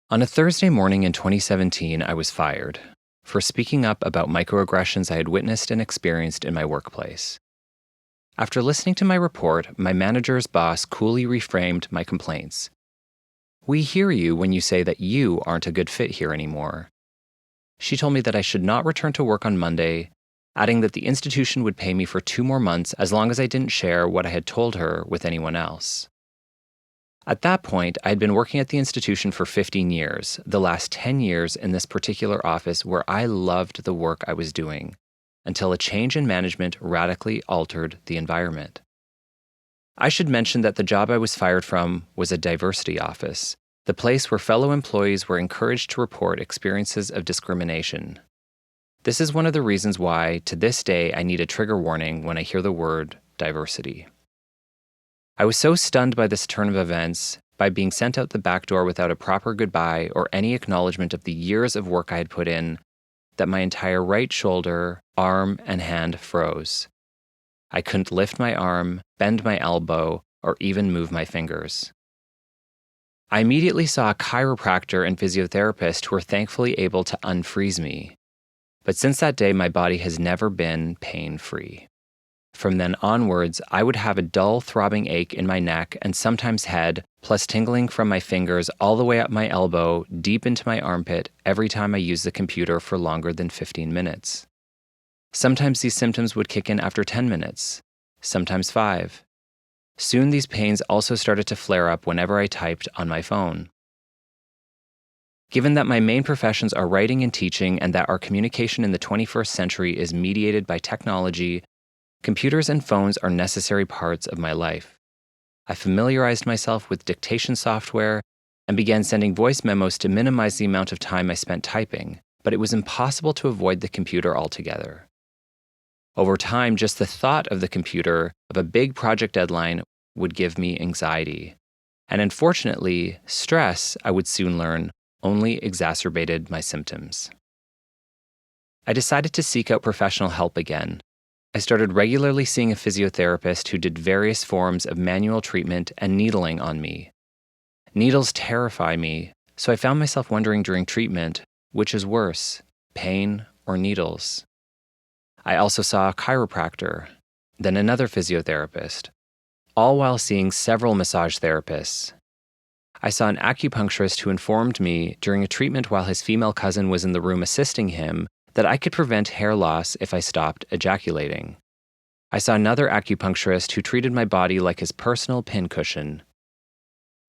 On a Thursday morning in 2017, I was fired for speaking up about microaggressions I had witnessed and experienced in my workplace. After listening to my report, my manager's boss coolly reframed my complaints. "We hear you when you say that you aren't a good fit here anymore." She told me that I should not return to work on Monday, adding that the institution would pay me for 2 more months as long as I didn't share what I had told her with anyone else. At that point, I had been working at the institution for 15 years, the last 10 years in this particular office where I loved the work I was doing, until a change in management radically altered the environment. I should mention that the job I was fired from was a diversity office, the place where fellow employees were encouraged to report experiences of discrimination. This is one of the reasons why, to this day, I need a trigger warning when I hear the word diversity. I was so stunned by this turn of events, by being sent out the back door without a proper goodbye or any acknowledgement of the years of work I had put in, that my entire right shoulder, arm, and hand froze. I couldn't lift my arm, bend my elbow, or even move my fingers. I immediately saw a chiropractor and physiotherapist who were thankfully able to unfreeze me. But since that day, my body has never been pain-free. From then onwards, I would have a dull, throbbing ache in my neck and sometimes head, plus tingling from my fingers all the way up my elbow, deep into my armpit, every time I used the computer for longer than 15 minutes. Sometimes these symptoms would kick in after 10 minutes, sometimes 5. Soon these pains also started to flare up whenever I typed on my phone. Given that my main professions are writing and teaching and that our communication in the 21st century is mediated by technology, computers and phones are necessary parts of my life. I familiarized myself with dictation software and began sending voice memos to minimize the amount of time I spent typing, but it was impossible to avoid the computer altogether. Over time, just the thought of the computer, of a big project deadline, would give me anxiety. And unfortunately, stress, I would soon learn, only exacerbated my symptoms. I decided to seek out professional help again. I started regularly seeing a physiotherapist who did various forms of manual treatment and needling on me. Needles terrify me, so I found myself wondering during treatment, which is worse, pain or needles? I also saw a chiropractor, then another physiotherapist, all while seeing several massage therapists. I saw an acupuncturist who informed me during a treatment while his female cousin was in the room assisting him that I could prevent hair loss if I stopped ejaculating. I saw another acupuncturist who treated my body like his personal pincushion.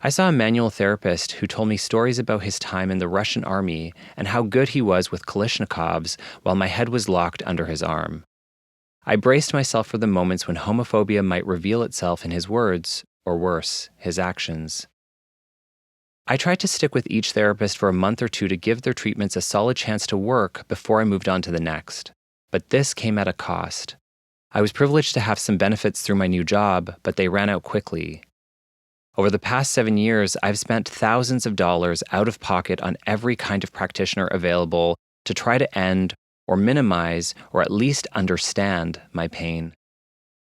I saw a manual therapist who told me stories about his time in the Russian army and how good he was with Kalashnikovs while my head was locked under his arm. I braced myself for the moments when homophobia might reveal itself in his words, or worse, his actions. I tried to stick with each therapist for a month or 2 to give their treatments a solid chance to work before I moved on to the next. But this came at a cost. I was privileged to have some benefits through my new job, but they ran out quickly. Over the past 7 years, I've spent thousands of dollars out of pocket on every kind of practitioner available to try to end or minimize or at least understand my pain.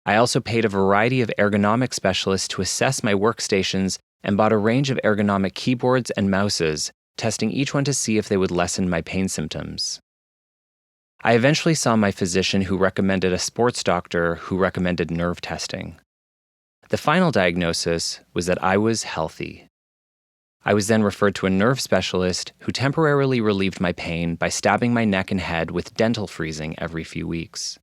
I also paid a variety of ergonomic specialists to assess my workstations and bought a range of ergonomic keyboards and mouses, testing each one to see if they would lessen my pain symptoms. I eventually saw my physician who recommended a sports doctor who recommended nerve testing. The final diagnosis was that I was healthy. I was then referred to a nerve specialist who temporarily relieved my pain by stabbing my neck and head with dental freezing every few weeks.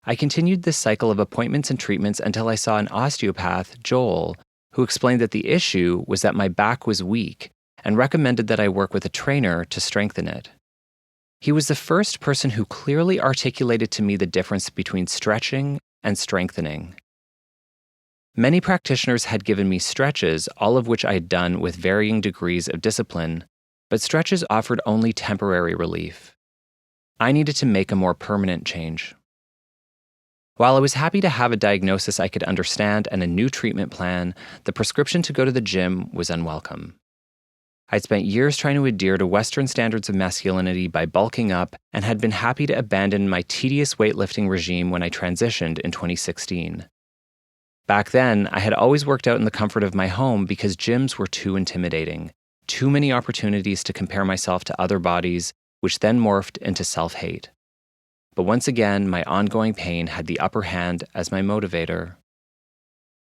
I continued this cycle of appointments and treatments until I saw an osteopath, Joel, who explained that the issue was that my back was weak and recommended that I work with a trainer to strengthen it. He was the first person who clearly articulated to me the difference between stretching and strengthening. Many practitioners had given me stretches, all of which I had done with varying degrees of discipline, but stretches offered only temporary relief. I needed to make a more permanent change. While I was happy to have a diagnosis I could understand and a new treatment plan, the prescription to go to the gym was unwelcome. I'd spent years trying to adhere to Western standards of masculinity by bulking up and had been happy to abandon my tedious weightlifting regime when I transitioned in 2016. Back then, I had always worked out in the comfort of my home because gyms were too intimidating, too many opportunities to compare myself to other bodies, which then morphed into self-hate. But once again, my ongoing pain had the upper hand as my motivator.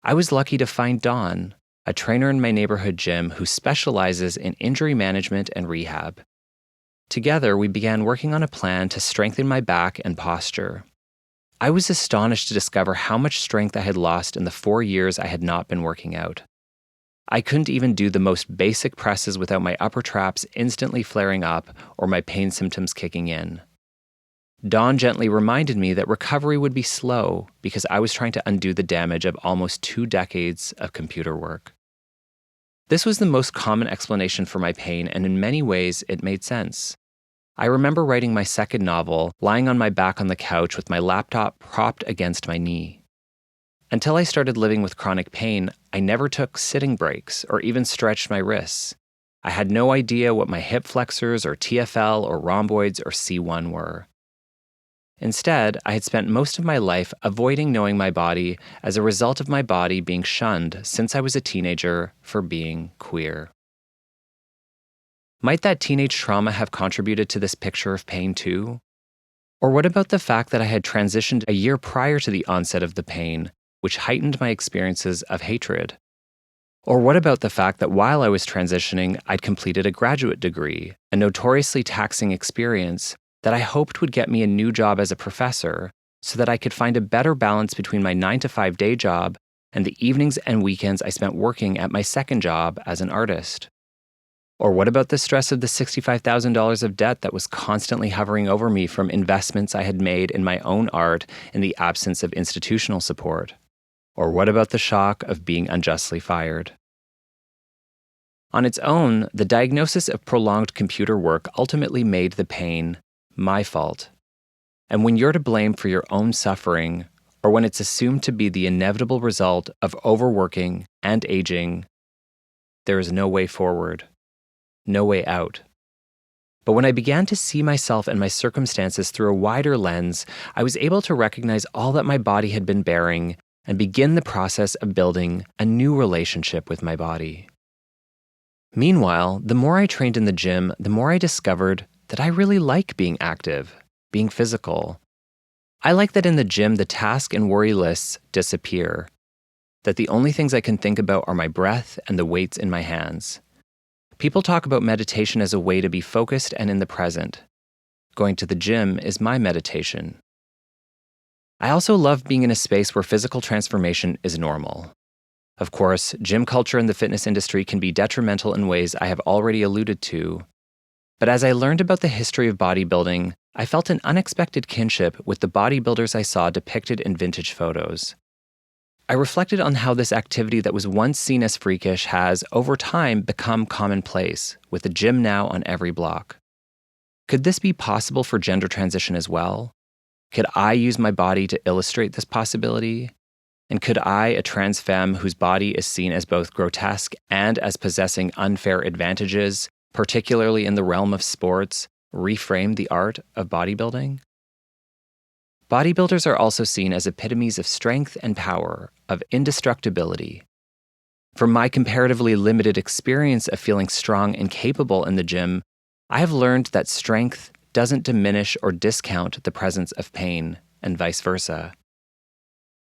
I was lucky to find Dawn, a trainer in my neighborhood gym who specializes in injury management and rehab. Together, we began working on a plan to strengthen my back and posture. I was astonished to discover how much strength I had lost in the 4 years I had not been working out. I couldn't even do the most basic presses without my upper traps instantly flaring up or my pain symptoms kicking in. Dawn gently reminded me that recovery would be slow because I was trying to undo the damage of almost 2 decades of computer work. This was the most common explanation for my pain, and in many ways, it made sense. I remember writing my second novel, lying on my back on the couch with my laptop propped against my knee. Until I started living with chronic pain, I never took sitting breaks or even stretched my wrists. I had no idea what my hip flexors or TFL or rhomboids or C1 were. Instead, I had spent most of my life avoiding knowing my body as a result of my body being shunned since I was a teenager for being queer. Might that teenage trauma have contributed to this picture of pain too? Or what about the fact that I had transitioned a year prior to the onset of the pain, which heightened my experiences of hatred? Or what about the fact that while I was transitioning, I'd completed a graduate degree, a notoriously taxing experience that I hoped would get me a new job as a professor so that I could find a better balance between my 9-to-5 day job and the evenings and weekends I spent working at my second job as an artist? Or what about the stress of the $65,000 of debt that was constantly hovering over me from investments I had made in my own art in the absence of institutional support? Or what about the shock of being unjustly fired? On its own, the diagnosis of prolonged computer work ultimately made the pain my fault. And when you're to blame for your own suffering, or when it's assumed to be the inevitable result of overworking and aging, there is no way forward, no way out. But when I began to see myself and my circumstances through a wider lens, I was able to recognize all that my body had been bearing and begin the process of building a new relationship with my body. Meanwhile, the more I trained in the gym, the more I discovered that I really like being active, being physical. I like that in the gym, the task and worry lists disappear, that the only things I can think about are my breath and the weights in my hands. People talk about meditation as a way to be focused and in the present. Going to the gym is my meditation. I also love being in a space where physical transformation is normal. Of course, gym culture in the fitness industry can be detrimental in ways I have already alluded to. But as I learned about the history of bodybuilding, I felt an unexpected kinship with the bodybuilders I saw depicted in vintage photos. I reflected on how this activity that was once seen as freakish has, over time, become commonplace, with a gym now on every block. Could this be possible for gender transition as well? Could I use my body to illustrate this possibility? And could I, a trans femme whose body is seen as both grotesque and as possessing unfair advantages, particularly in the realm of sports, reframe the art of bodybuilding? Bodybuilders are also seen as epitomes of strength and power, of indestructibility. From my comparatively limited experience of feeling strong and capable in the gym, I have learned that strength doesn't diminish or discount the presence of pain, and vice versa.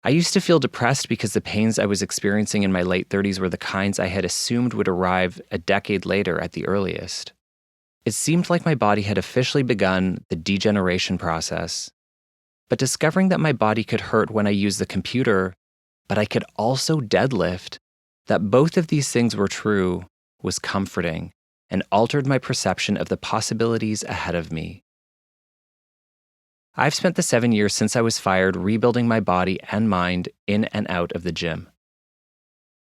I used to feel depressed because the pains I was experiencing in my late 30s were the kinds I had assumed would arrive a decade later at the earliest. It seemed like my body had officially begun the degeneration process. But discovering that my body could hurt when I used the computer, but I could also deadlift, that both of these things were true, was comforting and altered my perception of the possibilities ahead of me. I've spent the 7 years since I was fired rebuilding my body and mind in and out of the gym.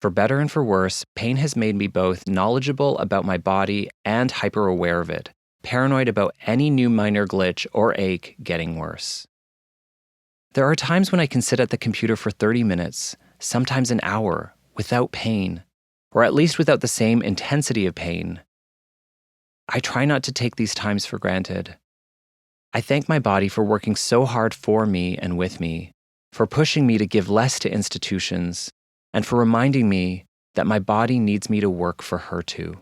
For better and for worse, pain has made me both knowledgeable about my body and hyper-aware of it, paranoid about any new minor glitch or ache getting worse. There are times when I can sit at the computer for 30 minutes, sometimes an hour, without pain, or at least without the same intensity of pain. I try not to take these times for granted. I thank my body for working so hard for me and with me, for pushing me to give less to institutions, and for reminding me that my body needs me to work for her too.